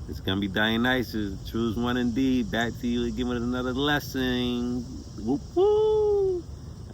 It's gonna be Dionysus. Choose one indeed. Back to you again with another lesson. Whoop whoop.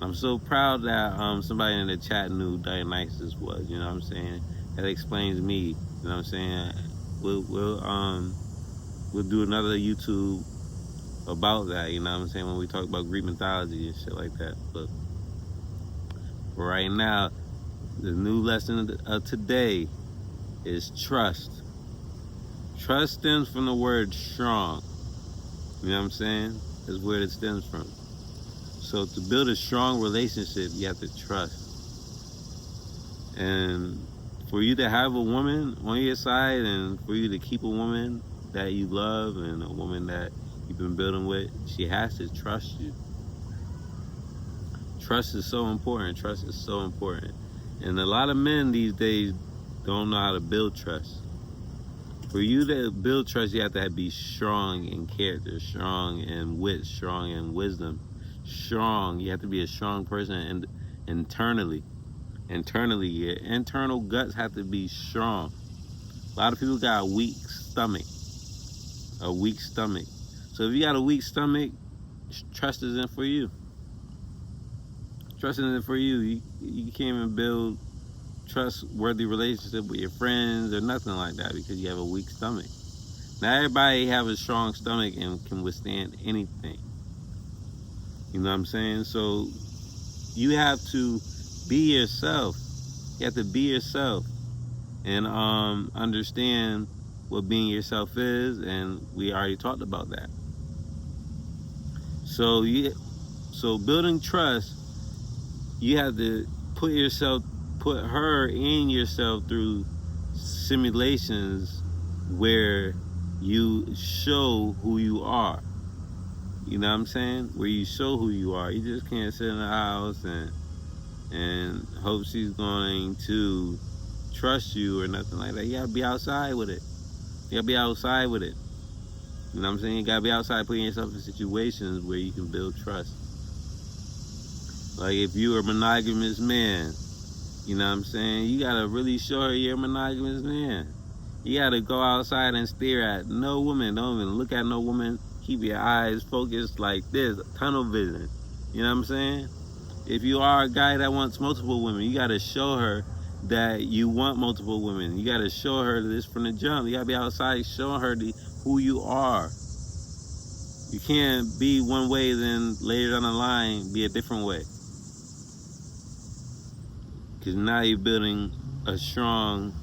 I'm so proud that somebody in the chat knew Dionysus was. You know what I'm saying? That explains me. You know what I'm saying? We'll do another YouTube about that. You know what I'm saying? When we talk about Greek mythology and shit like that. But for right now, the new lesson of today is trust. Trust stems from the word strong. You know what I'm saying? That's where it stems from. So to build a strong relationship, you have to trust. And for you to have a woman on your side and for you to keep a woman that you love and a woman that you've been building with, she has to trust you. Trust is so important. Trust is so important. And a lot of men these days don't know how to build trust. For you to build trust, you have to be strong in character, strong in wit, strong in wisdom, strong. You have to be a strong person and internally. Internally, your internal guts have to be strong. A lot of people got a weak stomach. A weak stomach. So if you got a weak stomach, trust isn't for you. Trust isn't for you. You can't even build trustworthy relationship with your friends or nothing like that because you have a weak stomach. Not everybody have a strong stomach and can withstand anything. You know what I'm saying? So you have to be yourself. You have to be yourself and understand what being yourself is, and we already talked about that. So building trust, you have to put her and yourself through simulations where you show who you are. You know what I'm saying? Where you show who you are. You just can't sit in the house and hope she's going to trust you or nothing like that. You gotta be outside with it. You gotta be outside with it. You know what I'm saying? You gotta be outside putting yourself in situations where you can build trust. Like if you're a monogamous man, you know what I'm saying? You gotta really show her you're a monogamous man. You gotta go outside and stare at no woman. Don't even look at no woman. Keep your eyes focused like this, tunnel vision. You know what I'm saying? If you are a guy that wants multiple women, you gotta show her that you want multiple women. You gotta show her this from the jump. You gotta be outside showing her who you are. You can't be one way, then later down the line, be a different way. Because now you're building a strong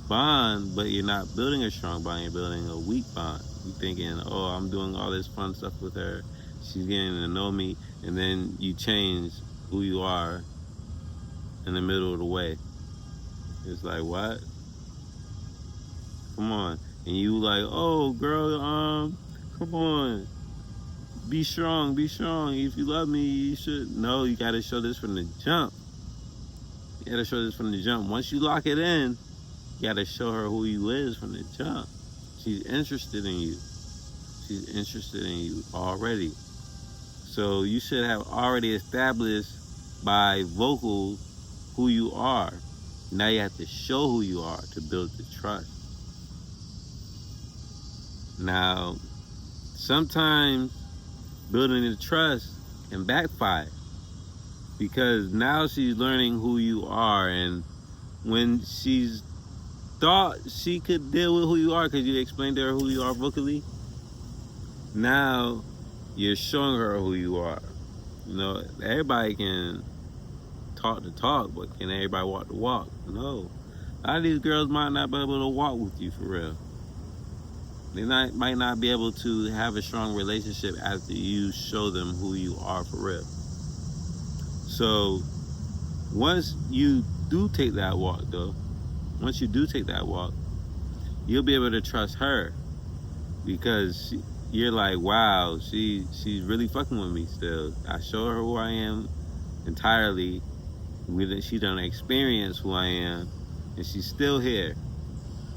bond, but you're not building a strong bond, you're building a weak bond. You're thinking, oh, I'm doing all this fun stuff with her, she's getting to know me, and then you change who you are in the middle of the way. It's like, what? Come on. And you like, oh, girl, come on. Be strong, be strong. If you love me, you should. No, you gotta show this from the jump. You gotta show this from the jump. Once you lock it in, you gotta show her who you is from the jump. She's interested in you. She's interested in you already. So you should have already established by vocals who you are. Now you have to show who you are to build the trust. Now, sometimes building the trust can backfire because now she's learning who you are, and when she's thought she could deal with who you are because you explained to her who you are vocally, now you're showing her who you are. You know, everybody can talk the talk, but can everybody walk the walk? No. A lot of these girls might not be able to walk with you for real. They might not be able to have a strong relationship after you show them who you are for real. So once you do take that walk though, you'll be able to trust her because you're like, wow, she's really fucking with me still. I show her who I am entirely. She done experience who I am, and she's still here.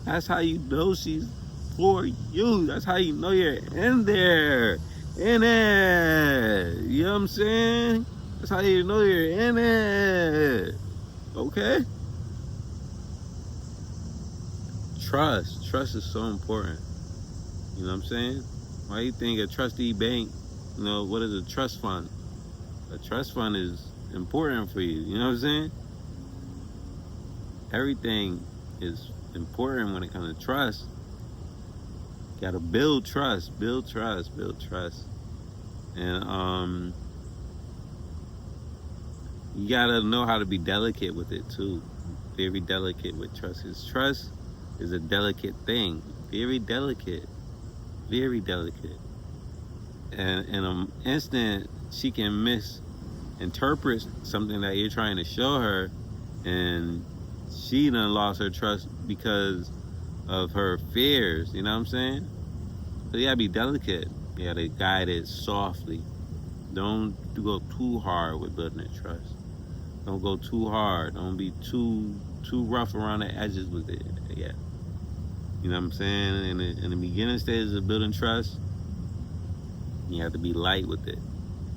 That's how you know she's for you. That's how you know you're in there. In it. You know what I'm saying? That's how you know you're in it. Okay? Trust. Trust is so important. You know what I'm saying? Why you think a trustee bank, what is a trust fund? A trust fund is important for you. You know what I'm saying? Everything is important when it comes to trust. You gotta build trust, build trust, build trust. And you gotta know how to be delicate with it too. Very delicate with trust. Because trust is a delicate thing. Very delicate. Very delicate. And in an instant, she can misinterpret something that you're trying to show her, and she done lost her trust because of her fears. You know what I'm saying? So you gotta be delicate. You gotta guide it softly. Don't go too hard with building that trust. Don't go too hard. Don't be too rough around the edges with it. Yeah. You know what I'm saying? In the beginning stages of building trust, you have to be light with it.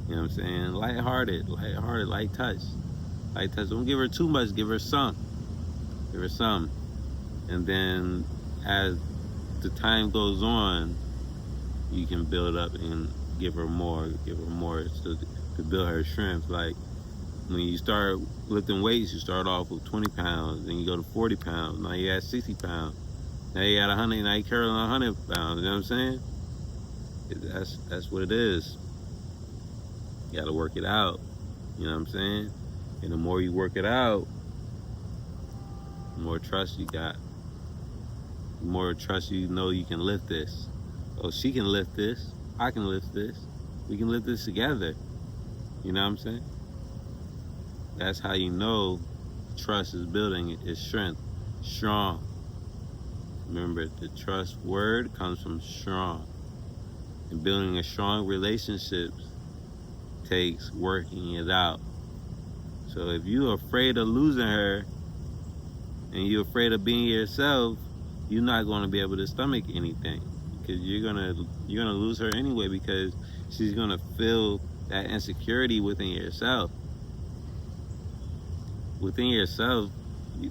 You know what I'm saying? Light-hearted, light touch. Light touch. Don't give her too much. Give her some. Give her some. And then as the time goes on, you can build up and give her more to build her strength. Like when you start lifting weights, you start off with 20 pounds, then you go to 40 pounds, now you at 60 pounds, now you at 100, now you carrying 100 pounds, you know what I'm saying? That's what it is. You gotta work it out, you know what I'm saying? And the more you work it out, the more trust you got. The more trust you know you can lift this. Oh, she can lift this, I can lift this, we can lift this together. You know what I'm saying? That's how you know trust is building its strength. Strong. Remember, the trust word comes from strong. And building a strong relationship takes working it out. So if you're afraid of losing her and you're afraid of being yourself, you're not going to be able to stomach anything, because you're gonna lose her anyway, because she's gonna feel that insecurity within yourself. Within yourself,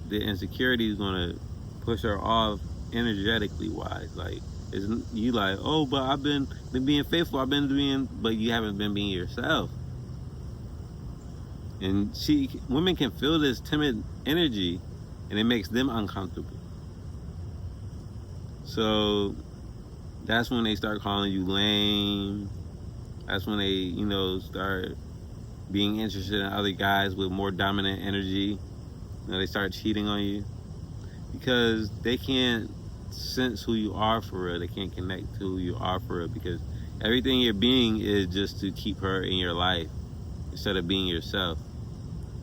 the insecurity is gonna push her off energetically wise. Like, isn't you like, oh, but I've been being faithful, but you haven't been being yourself. And women can feel this timid energy, and it makes them uncomfortable. So that's when they start calling you lame. That's when they, start being interested in other guys with more dominant energy. They start cheating on you because they can't sense who you are for real. They can't connect to who you are for real, because everything you're being is just to keep her in your life instead of being yourself.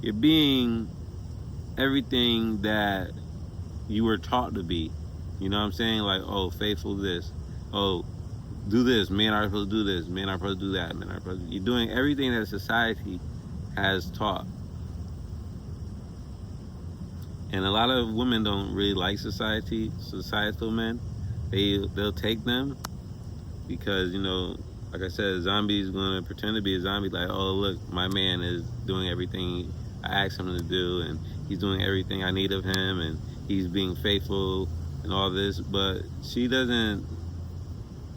You're being everything that you were taught to be. You know what I'm saying? Like, oh, faithful this. Oh, do this. Men are supposed to do this. Men are supposed to do that. Men are supposed to... You're doing everything that society has taught. And a lot of women don't really like societal men. They'll take them because, like I said, a zombie is going to pretend to be a zombie. Like, oh, look, my man is doing everything I asked him to do, and he's doing everything I need of him, and he's being faithful and all this. But she doesn't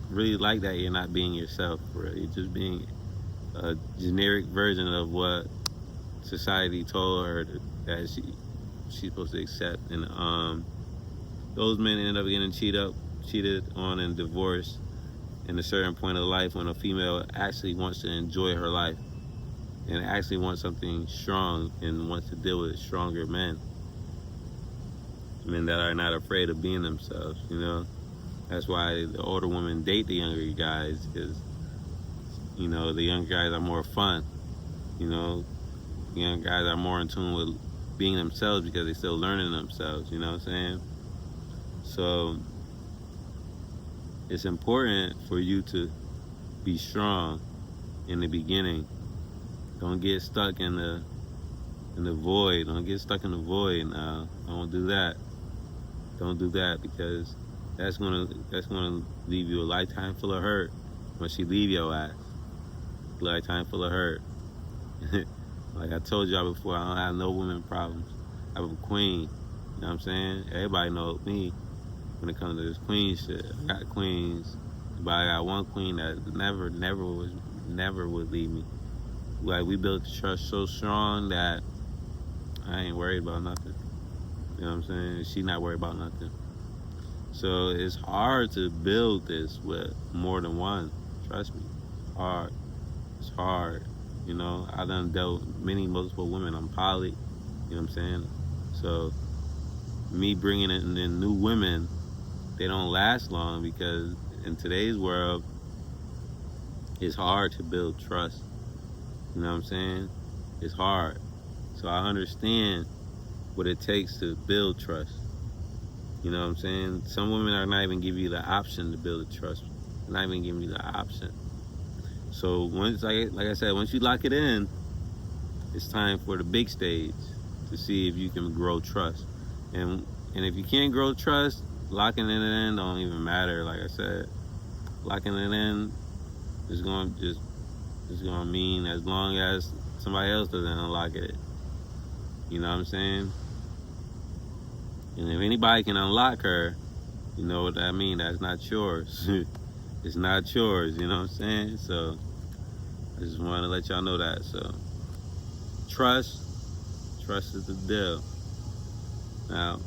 really like that. You're not being yourself, right? You're just being a generic version of what society told her that she's supposed to accept. And those men end up getting cheated on and divorced in a certain point of life, when a female actually wants to enjoy her life and actually wants something strong and wants to deal with stronger men that are not afraid of being themselves. That's why the older women date the younger guys, because the younger guys are more fun. The young guys are more in tune with being themselves because they're still learning themselves. You know what I'm saying? So it's important for you to be strong in the beginning. Don't get stuck in the void. Don't get stuck in the void now. Don't do that. Don't do that, because that's gonna leave you a lifetime full of hurt when she leave your ass. Lifetime full of hurt. Like I told y'all before, I don't have no women problems. I have a queen. You know what I'm saying? Everybody knows me when it comes to this queen shit. I got queens But I got one queen that never would leave me. Like, we built the trust so strong that I ain't worried about nothing. You know what I'm saying? She not worried about nothing. So it's hard to build this with more than one. Trust me. Hard. It's hard. You know, I done dealt with multiple women. I'm poly. You know what I'm saying? So me bringing in new women, they don't last long, because in today's world, it's hard to build trust. You know what I'm saying? It's hard. So I understand what it takes to build trust. You know what I'm saying? Some women are not even giving you the option to build a trust. They're not even giving you the option. So once, like I said, once you lock it in, it's time for the big stage to see if you can grow trust. And if you can't grow trust, locking it in don't even matter. Like I said, locking it in is going to mean, as long as somebody else doesn't unlock it. You know what I'm saying? And if anybody can unlock her, you know what I mean? That's not yours. It's not yours, you know what I'm saying? So I just want to let y'all know that. So trust is the deal. Now,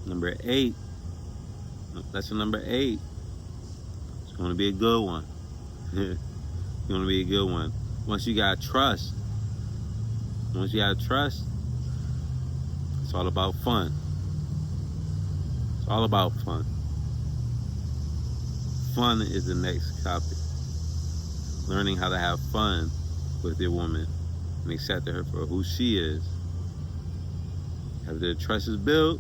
number 8, lesson number 8, it's going to be a good one. It's going to be a good one. Once you got trust, it's all about fun. It's all about fun. Fun is the next topic. Learning how to have fun with your woman and accept her for who she is. After the trust is built,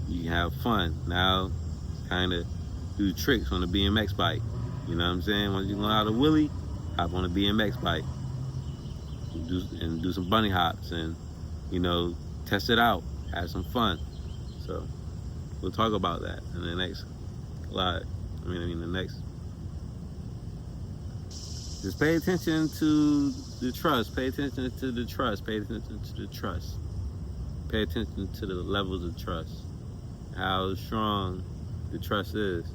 you can have fun. Now, kind of do tricks on the BMX bike. You know what I'm saying? Once you learn how to wheelie, hop on a BMX bike. Do some bunny hops and, you know, test it out. Have some fun. So, we'll talk about that in the next live. The next. Just pay attention to the trust. Pay attention to the trust. Pay attention to the trust. Pay attention to the levels of trust. How strong the trust is.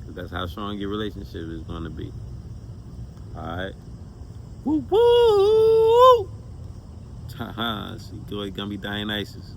That's how strong your relationship is going to be. Alright? Woo woo! Haha, see, it's going to be Dionysus.